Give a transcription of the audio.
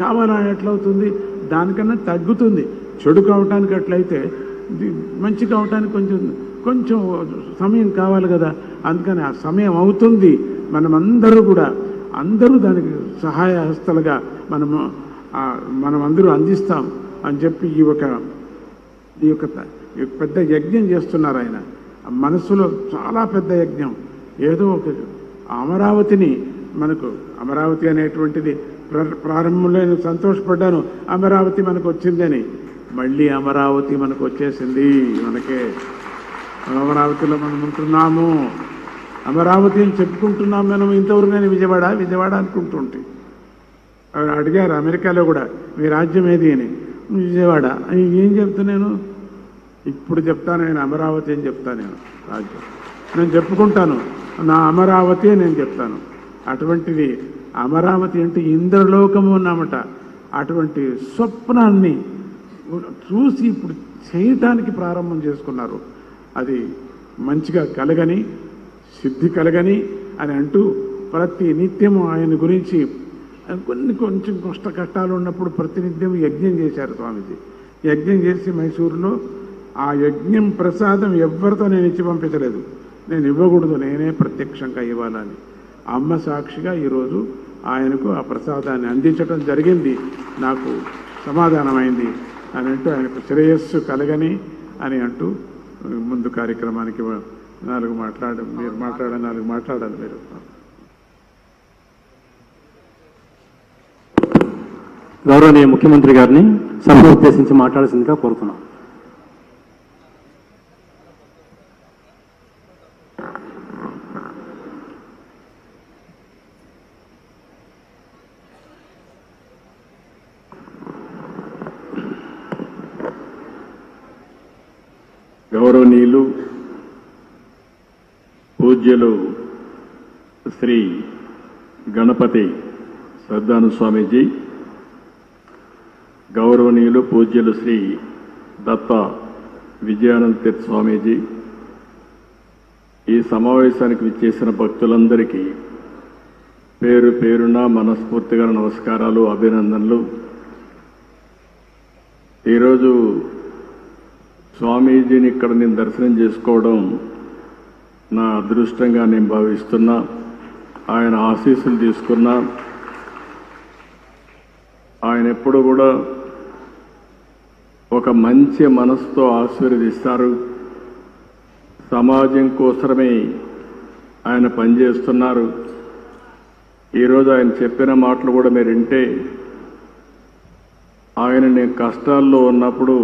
కావాలా ఎట్లవుతుంది, దానికన్నా తగ్గుతుంది. చెడు కావటానికి అట్లయితే మంచి కావటానికి కొంచెం కొంచెం సమయం కావాలి కదా. అందుకని ఆ సమయం అవుతుంది. మనమందరూ కూడా అందరూ దానికి సహాయ హస్తలుగా మనమందరూ అందిస్తాం అని చెప్పి ఈ యొక్క పెద్ద యజ్ఞం చేస్తున్నారు ఆయన. మనసులో చాలా పెద్ద యజ్ఞం. ఏదో ఒక అమరావతిని మనకు, అమరావతి అనేటువంటిది ప్రారంభంలో నేను సంతోషపడ్డాను, అమరావతి మనకు వచ్చిందని. మళ్ళీ అమరావతి మనకు వచ్చేసింది. మనకే అమరావతిలో మనం ఉంటున్నాము. అమరావతి అని చెప్పుకుంటున్నాం మనం. ఇంతవరకు నేను విజయవాడ అనుకుంటుంటే అడిగారు అమెరికాలో కూడా, మీ రాజ్యం ఏది అని. విజయవాడ. ఏం చెప్తున్నాను ఇప్పుడు చెప్తాను, నేను అమరావతి అని చెప్తాను. నేను రాజ్యం నేను చెప్పుకుంటాను, నా అమరావతి నేను చెప్తాను. అటువంటిది అమరావతి అంటే ఇంద్రలోకము అన్నమాట. అటువంటి స్వప్నాన్ని చూసి ఇప్పుడు చేయటానికి ప్రారంభం చేసుకున్నారు. అది మంచిగా కలగని, సిద్ధి కలగని అని అంటూ ప్రతి నిత్యము ఆయన గురించి కొంచెం కష్టాలు ఉన్నప్పుడు ప్రతినిత్యం యజ్ఞం చేశారు స్వామీజీ. యజ్ఞం చేసి మైసూరులో ఆ యజ్ఞం ప్రసాదం ఎవరితో నేను ఇచ్చి పంపించలేదు. నేను ఇవ్వకూడదు, నేనే ప్రత్యక్షంగా ఇవ్వాలని అమ్మ సాక్షిగా ఈరోజు ఆయనకు ఆ ప్రసాదాన్ని అందించడం జరిగింది. నాకు సమాధానమైంది అని అంటూ ఆయనకు శ్రేయస్సు కలగని అని అంటూ ముందు కార్యక్రమానికి మీరు మాట్లాడాలి. మీరు గౌరవనీయ ముఖ్యమంత్రి గారిని సభను ఉద్దేశించి మాట్లాడాల్సిందిగా కోరుతున్నాం. గౌరవనీయులు పూజ్యులు శ్రీ గణపతి శ్రద్ధాను స్వామీజీ, గౌరవనీయులు పూజ్యులు శ్రీ దత్త విజయానంద తీర్థ స్వామీజీ, ఈ సమావేశానికి విచ్చేసిన భక్తులందరికీ పేరు పేరున మనస్ఫూర్తిగా నమస్కారాలు, అభినందనలు. ఈరోజు స్వామీజీని ఇక్కడ నేను దర్శనం చేసుకోవడం నా అదృష్టంగా నేను భావిస్తున్నా. ఆయన ఆశీస్సులు తీసుకున్నా. ఆయన ఎప్పుడు కూడా ఒక మంచి మనసుతో ఆశీర్వదిస్తారు. సమాజం కోసమే ఆయన పనిచేస్తున్నారు. ఈరోజు ఆయన చెప్పిన మాటలు కూడా మీరు వింటే, ఆయన నేను కష్టాల్లో ఉన్నప్పుడు